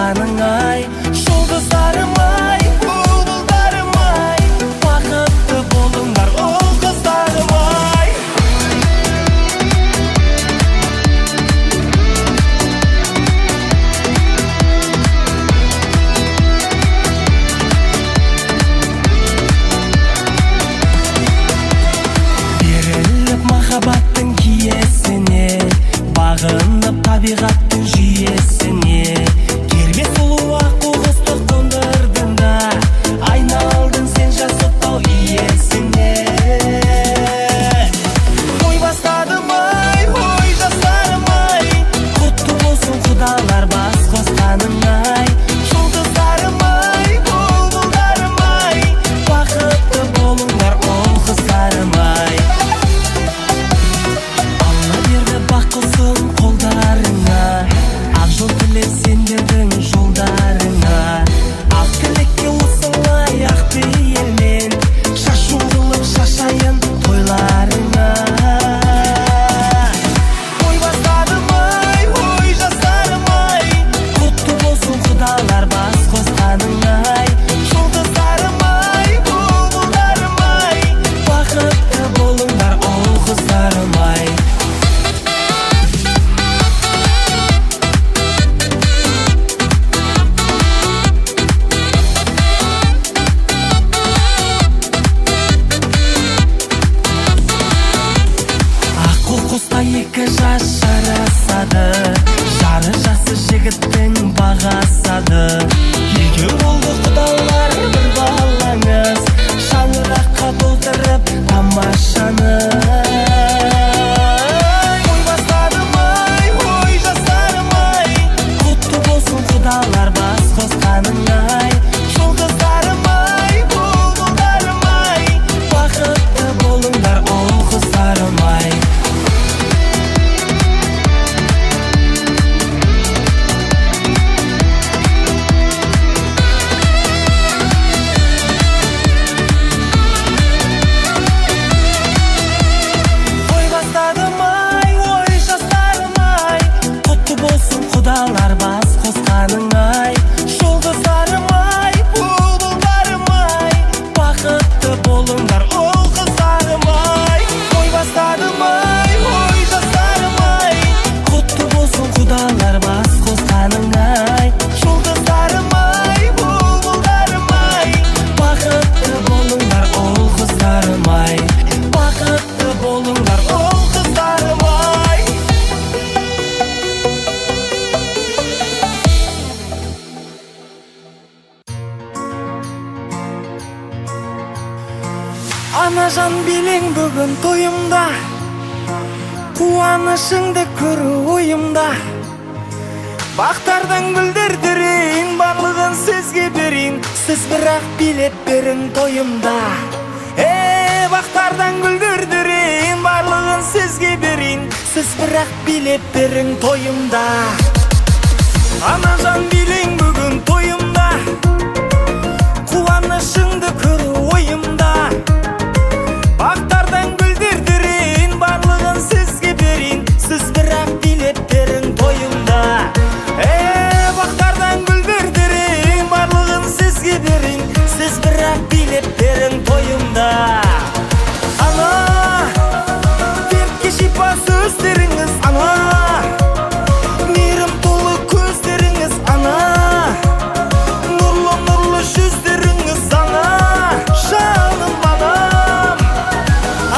қосқаның ай, жұлдыздарым ай, бұлбұлдарым ай, бақытты болыңдар ұл қыздарым ай. Беріліп махаббаттың киесіне, бағынып табиғаттың жүйесіне, кербез сұлу аққу құсты қондырдың да, айналдың сен жас отау иесіне. Ой бастадым ай, ой жастарым ай, құтты болсын құдалар бас қосқаның ай, жұлдыздарым ай, бұлбұлдарым ай, бақытты болыңдар ұл қыздарым ай. Алла берді бақ құсын қолдарыңа, ақ жол тілеп сендердің жолдарыңа, ақ тілекке осылай ақ пейілмен шашу қылып шашайын тойларыңа. Ой бастадым ай, ой жастарым ай, құтты болсын құдалар бас қосқаның ай, жұлдыздарым ай, бұлбұлдарым ай, бақытты болыңдар ұл қыздарым ай. Аққу құсқа екі жас жарасады, жары жасы жігіттің бағасады. Екеу болды құдалар бір балаңыз, шаңыраққа толтырып тамашаны. Ой бастадым ай, ой жастарым ай, құтты болсын құдалар бас қосқаның ай, жұлдыздарым ай, бұлбұлдарым ай, бақытты болыңдар ұл қыздарым ай. Ой бастадым ай, ой жастарым ай, құтты болсын құдалар бас қосқаның ай, жұлдыздарым ай, бұлбұлдарым ай, бақытты болыңдар ұл қыздарым ай. Ой бастадым ай, ой жастарым ай, құтты болсын құдалар бас қосқаның ай, жұлдыздарым ай, бұлбұлдарым ай, бақытты болыңдар ұл қыздарым ай, бақытты болыңдар ұл қыздарым ай. Анажан билең бүгін тойымда, қуанышыңды көру ойымда, бақтардан гүлдердірейін, барлығын сізге берейін, сіз бірақ билеп берің тойымда. Бақтардан гүлдердірейін, барлығын сізге берейін, сіз бірақ билеп берің тойымда. Анажан билең бүгін тойымда, қуанышыңды көру ойымда, бақтардан гүлдердірейін, барлығын сізге берейін, сіз бірақ билеп берің тойымда. Бақтардан гүлдердірейін, барлығын сізге берейін, сіз бірақ билеп берің тойымда. Ана, дертке шипа сөздеріңіз, ана, мейірім толы көздеріңіз, ана, нұрлы жүздеріңіз, ана, жаным анам.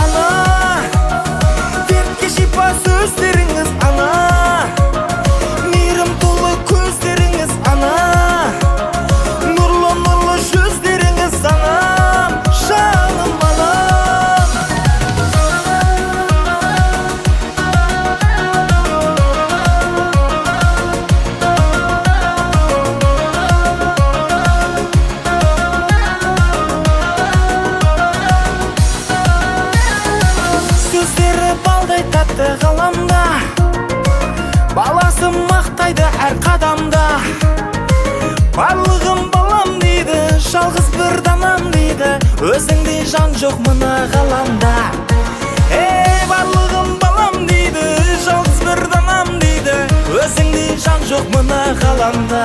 Ана, дертке шипа сөздеріңіз, ана, мейірім толы көздеріңіз, ана, нұрлы жүздеріңіз, анам, жаным анам. Сөздері балдай тәтті ғаламда, баласы мақтайды әр қадамда. Барлығым балам дейді, жалғыз бір данам дейді, өзіңдей жан жоқ мына ғаламда. Барлығым балам дейді, жалғыз бір данам дейді, өзіңдей жан жоқ мына мына ғаламда.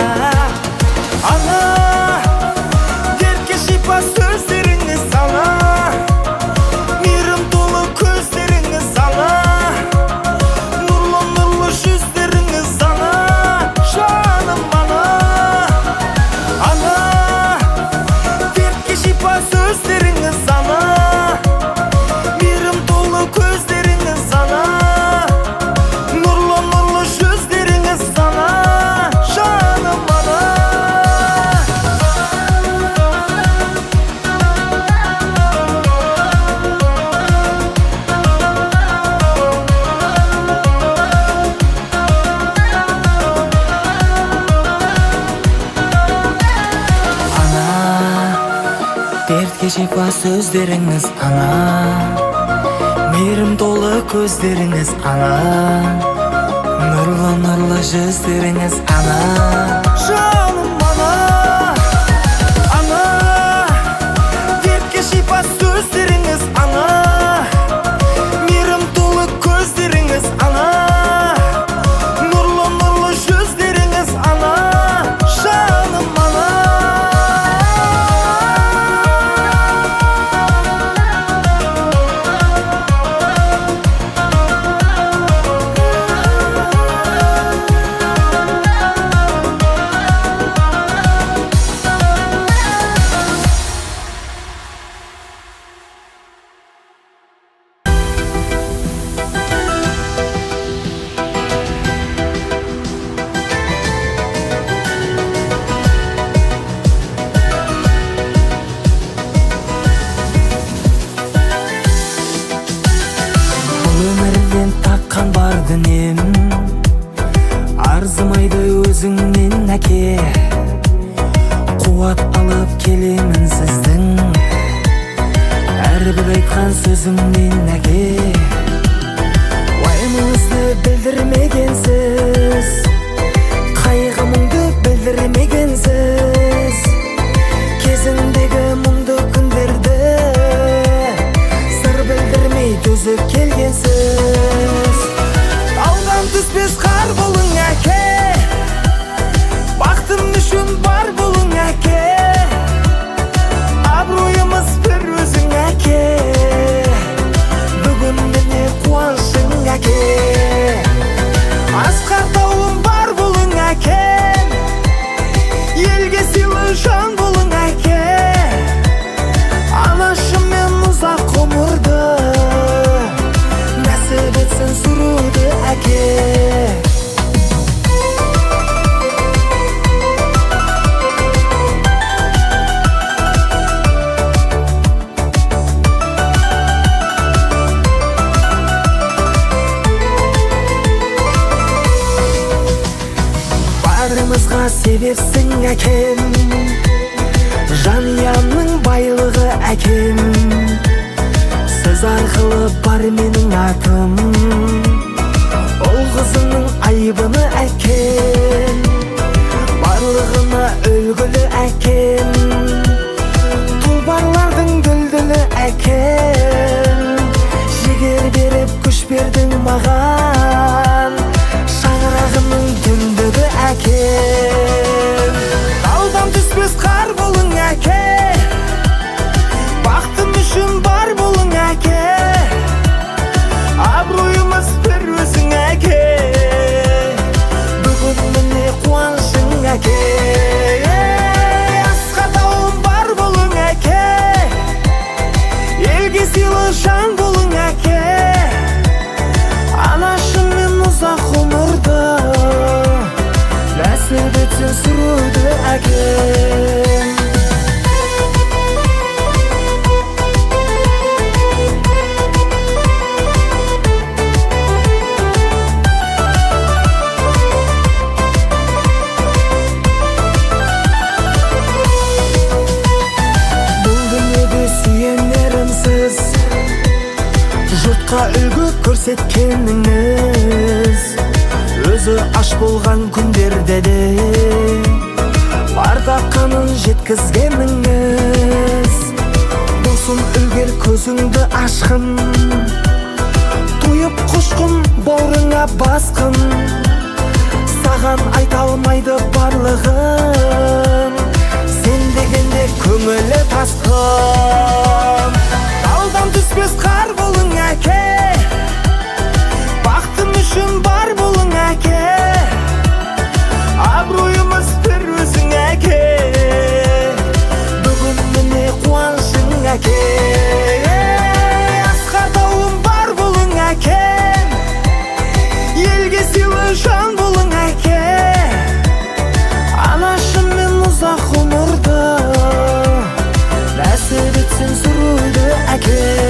Ана, дертке шипа сөздеріңіз ана, мейірім толы көздеріңіз ана, нұрлы жүздеріңіз ана, жаным ана. Ана, дертке шипа сөздеріңіз ана, мейірім толы көздеріңіз ана, нұрлы жүздеріңіз ана, жаным ана. Дертке шипа сөздеріңіз ана, мейірім толы көздеріңіз ана, нұрлы жүздеріңіз ана, жаным ана. Ана, дертке шипа сөздеріңіз ана, мейірім толы көздеріңіз ана, нұрлы жүздеріңіз ана, жаным ана. Өмірден таққан бар дүнием, арзымайды өзіңнен әке. Қуат алып келемін сіздің әрбір айтқан сөзіңнен әке. Уайымыңызды білдірмегенсіз, қайғымыңды білдірмегенсіз, кезіндегі мұңды күндерді сыр білдірмей төзіп келгенсіз. Таудан түспес қар болың әке, бақытым үшін бар болың әке, абыройымыз бір өзің әке, бүгін міне қуанышың әке. Асқар тауым бар болың әке, елге сыйлы жан болың әке, анашыммен ұзақ ғұмырды нәсіп етсін сүруді әке. Барымызға себепсің әкем, жанұямның байлығы әкем, сіз арқылы бар менің атым, ол қызыңның айбыны әкем, барлығына үлгілі әкем, тұлпарлардың дүлдүлі әкем, жігер беріп күш бердің маған, шаңырағымның түндігі әкем. Таудан түспес қар болың әке, бақытым үшін бар болың әке, абыройымыз бір өзің әке, бүгін міне қуанышың әке. Асқар тауым бар болың әке, елге сыйлы жан болың әке, анашыммен ұзақ ғұмырды нәсіп етсін сүруді әке. Бұл дүниеде сүйенерімсіз, жұртқа үлгі көрсеткеніңіз, өзі аш болған күндерде де бар таққанын жеткізгеніңіз. Досым үлгер көзіңді ашқын, туып құшқын бауырыңа басқын, саған айта алмайды барлығын. Сен дегенде көңілі тасқын. Таудан түспес қар болың әке, бақытым үшін бар болың әке. Абыройымыз бір өзің әке, бүгін міне қуанышың әке. Асқар тауым бар болың әке, елге сыйлы жан болың әке. Анашыммен ұзақ ғұмырды нәсіп етсін сүруді әкем.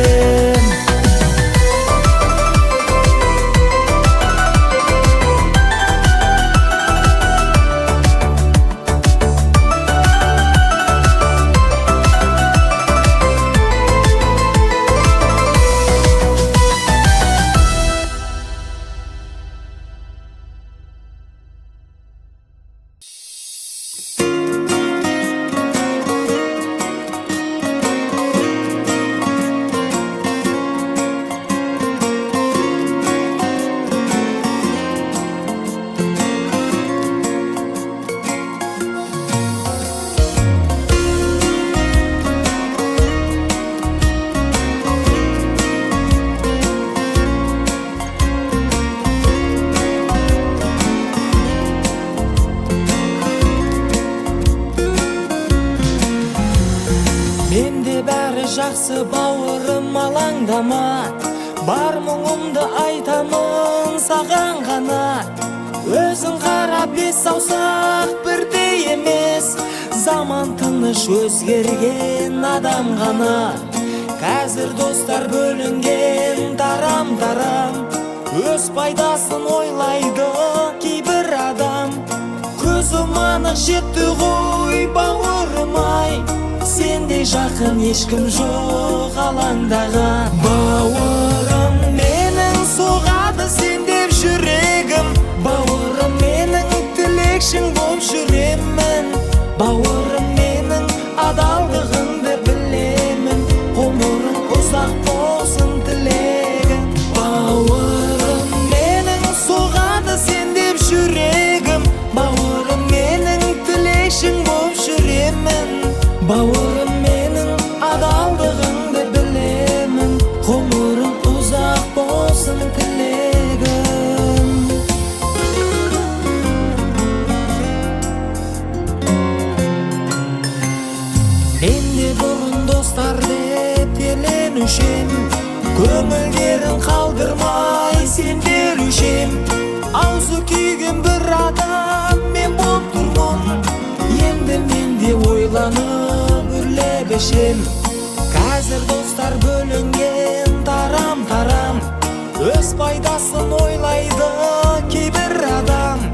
Менде бәрі жақсы бауырым, алаңдама. Бар мұңымды айтамын саған ғана. Өзің қара бес саусақ бірдей емес, заман тыныш өзгерген адам ғана. Қазір достар бөлінген тарам-тарам, өз пайдасын ойлайды кейбір адам. Көзім анық жетті ғой бауырым-ай, сендей жақын ешкім жоқ алаңдаған. Бауырым менің соғады сендеп жүрегім, бауырым менің тілекшің боп жүремін. Бауырым менің адалдығыңды білемін, ғұмырың ұзақ болсын тілегім. Бауырым менің соғады сендеп жүрегім, бауырым менің тілекшің боп жүремін. Бауырым менің адалдығыңды білемін, ғұмырың ұзақ болсын тілегім. Менде бұрын достар деп еленушем, көңілдерін қалдырмай сенделушем. Аузы күйген бір адам мен боп тұрмын, енді менде ойланып үрлебешем. Қазір достар бөлінген тарам-тарам, өз пайдасын ойлайды кейбір адам.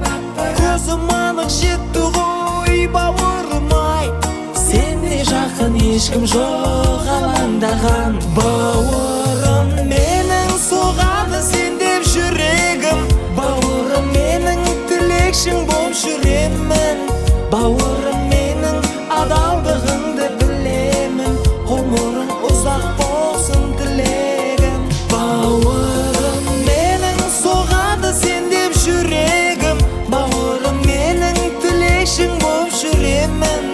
Көзім анық жетті ғой бауырым-ай, сендей жақын ешкім жоқ алаңдаған. Бауырым менің соғады сендеп жүрегім, бауырым менің тілекшің боп жүремін. Бауырым менің адалдығыңды білемін, ғұмырың ұзақ болсын тілегім. Бауырым менің соғады сендеп жүрегім, бауырым менің тілекшің боп жүремін.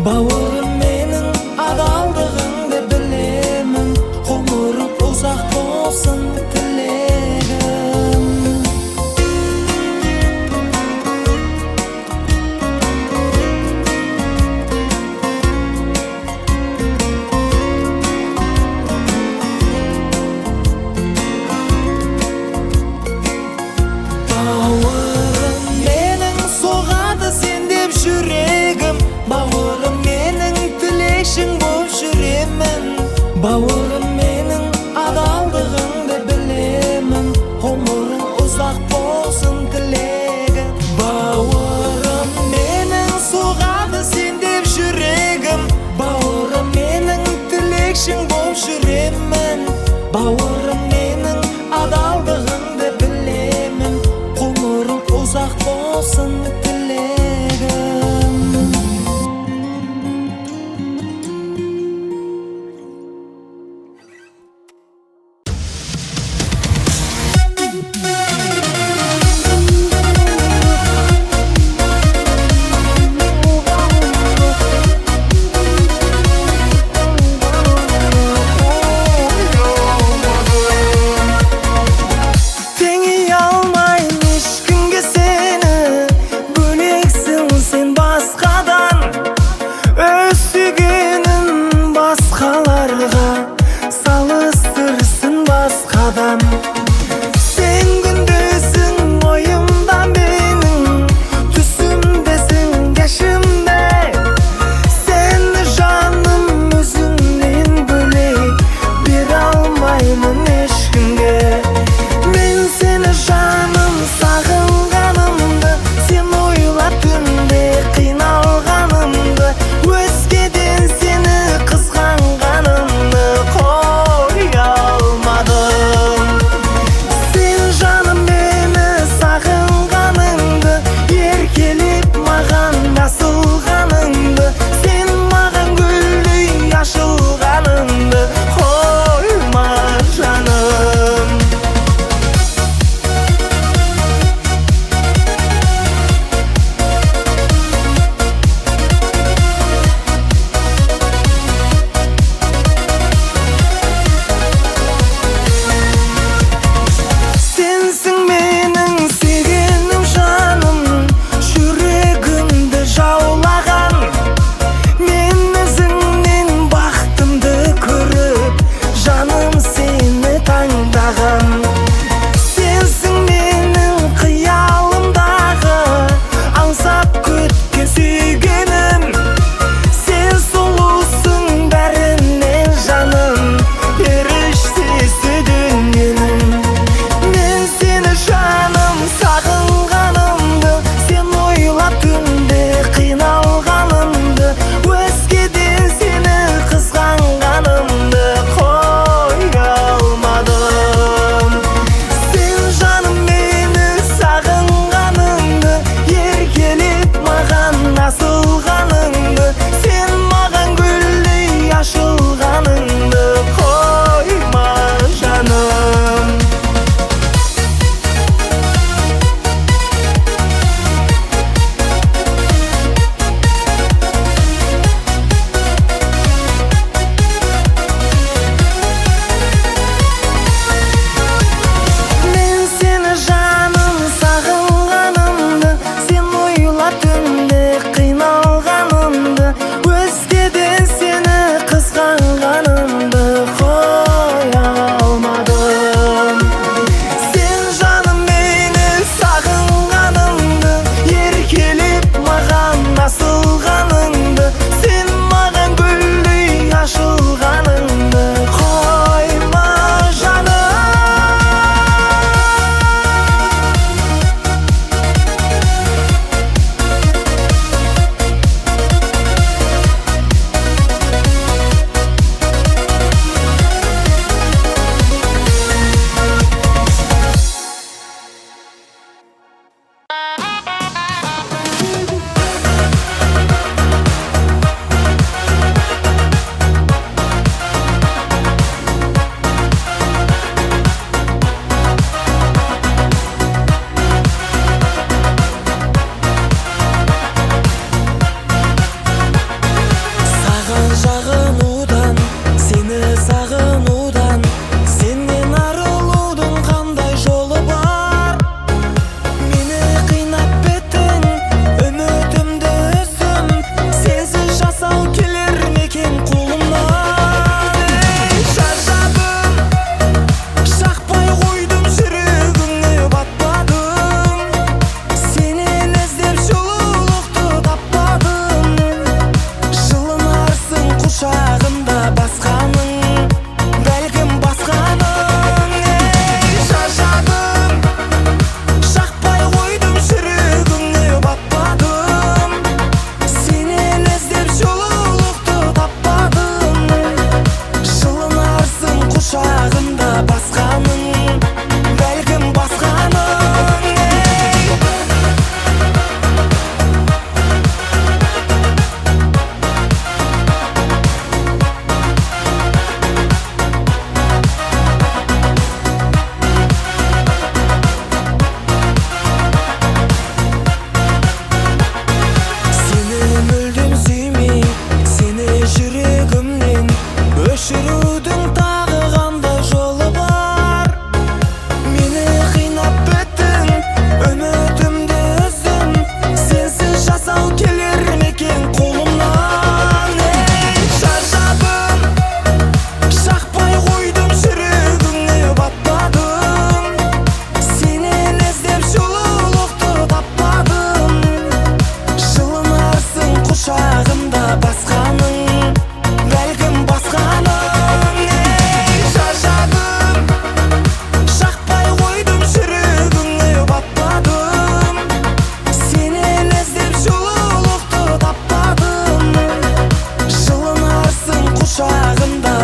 Бауырым менің адалдығыңды білемін, ғұмырың ұзақ болсын тілегім. Бауырым менің адалдығыңды білемін, ғұмырың ұзақ болсын тілегім. Бауырым менің соғады сендеп жүрегім, бауырым менің тілекшің боп жүремін. Бауырым менің адалдығыңды білемін, ғұмырың ұзақ болсын тілегім.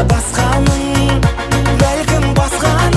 басқаның, бәлкім басқаның.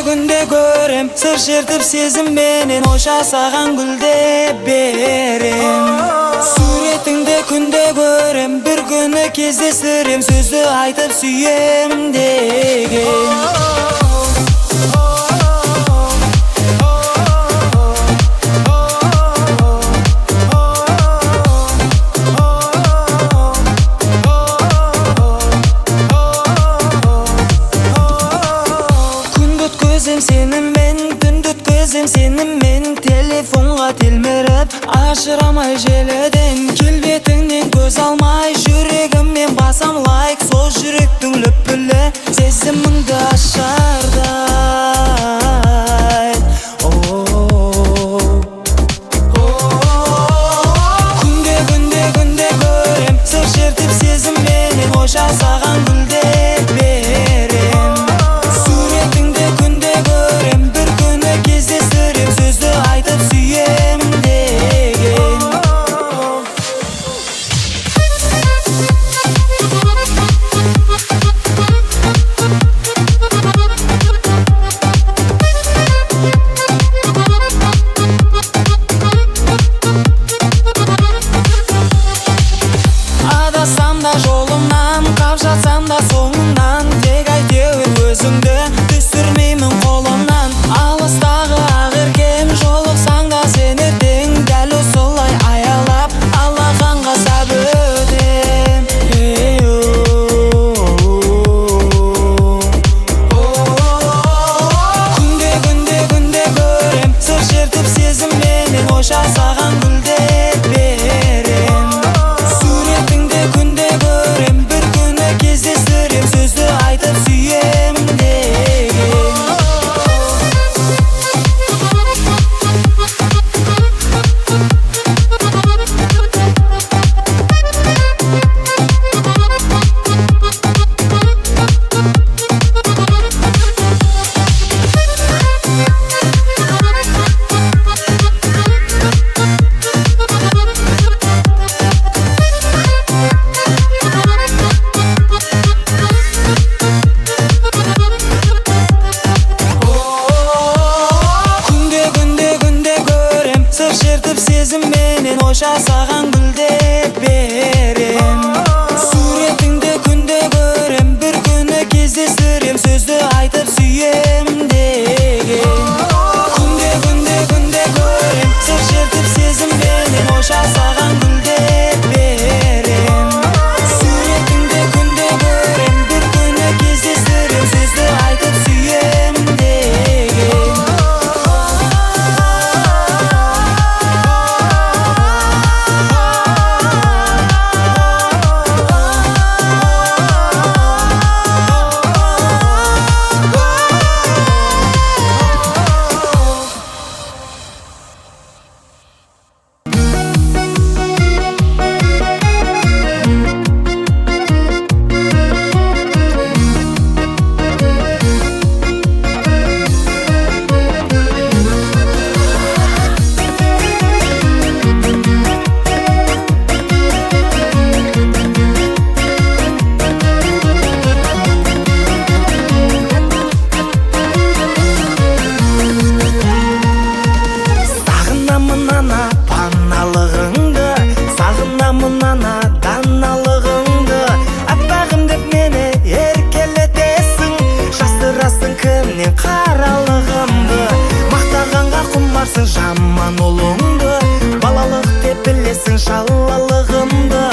Күнде көрем сыр шертіп сезім менен ойша саған гүлде берем. Суретіңде күнде көрем бір күні кездестірем сөзді айтып сүйем деген. Сеніммен телефонға телміріп ажырамай желіден келбетіңнен көз алмай жүрегіммен басам лайк сол жүректің лүпілі сезіміңді ашардай. Күнде көрем сыр шертіп сезімменен ойша саған гүлде берем. Суретіңді күнде көрем бір күні кездестірем сөзді айтып сүйем деген. Адасам да жолымнан, қап жатсам да соңымнан, тек әйтеуір өзіңді түсірмеймін қолымнан. Алыстағы ақеркем жолықсаң да сен ертең дәл осылай аялап алақанға сап өтем. Күнде көрем сыр шертіп сезімменен ойша саған гүлде берем. Суретіңді күнде көрем бір күні кездестірем сөзді айтып сүйем деген. Күнде көрем сыр шертіп сезімменен ойша саған гүлде берем. Суретіңді күнде көрем бір күні кездестірем сөзді айтып сүйем деген. Күнде көрем сыр шертіп сезімменен ойша саған гүлде берем. Суретіңді күнде көрем бір күні кездестірем сөзді айтып сүйем деген. Сағынамын ана даналығыңды, аппағым деп мені еркелетесің, жасырасың кімнен қаралығымды. Мақтағанға құмарсың жаман ұлыңды, балалық деп білесің шалалығымды.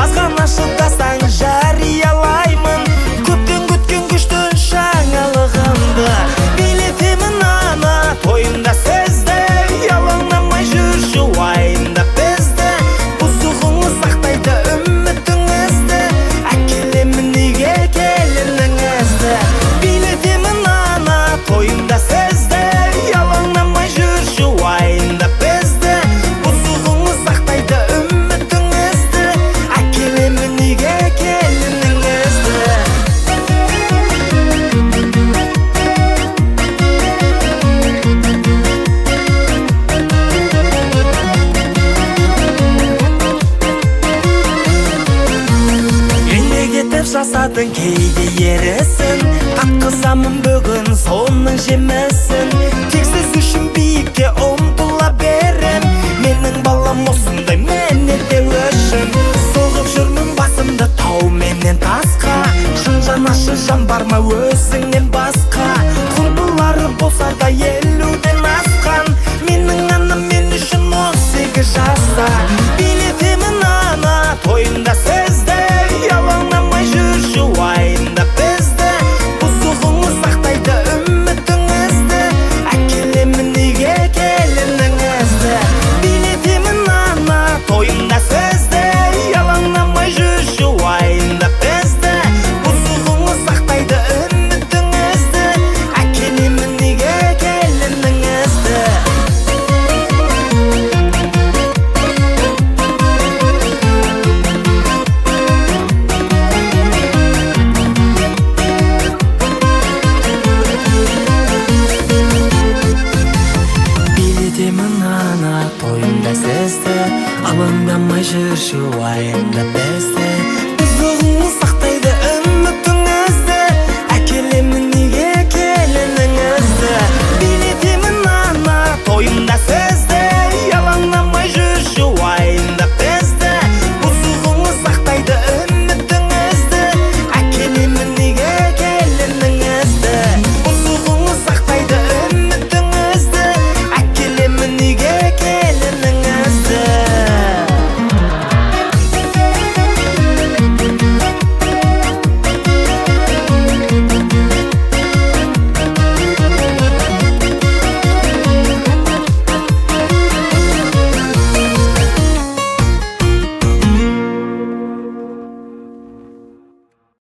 Азғана шыдасаң жариялаймын көптен күткен күшті жаңалығымды. Билетемін ана тойында сізді, ялаңдамай жүрші уайымдап бізді. Бұзығыңыз сақтайды үмітіңізді, әкелемін неге келініңізді. Билетемін ана тойында сізді, ялаңдамай жүрші уайымдап бізді. Бұзығыңыз сақтайды үмітіңізді, әкелемін неге келініңізді. Еңбек етіп жасадың кейде ерісін, Татқызамын бүгін соның жемісін. Тексіз үшін биікке ұмтыла берем. Менің балам осындай менерде өшін. Соғып жүрмін басымды тау менен тасқа. Шын жанашы жан бар ма өзіңнен басқа? Құрбылары болса да 50-ден асқан. Менің анам мен үшін 18 жаста. Билетемін ана тойында сізді, ялаңдамай жүрші уайымда бізді. Бұзығыңыз сақтайды үмітіңізді, әкелемін үйге келініңізді. Билетемін ана тойында сізді, ялаңдамай жүрші уайымда бізді. Бұзығыңыз сақтайды үмітіңізді, әкелемін үйге келініңізді. Билетемін ана тойында сізді, алаңдамай жүрші уайымда бізді.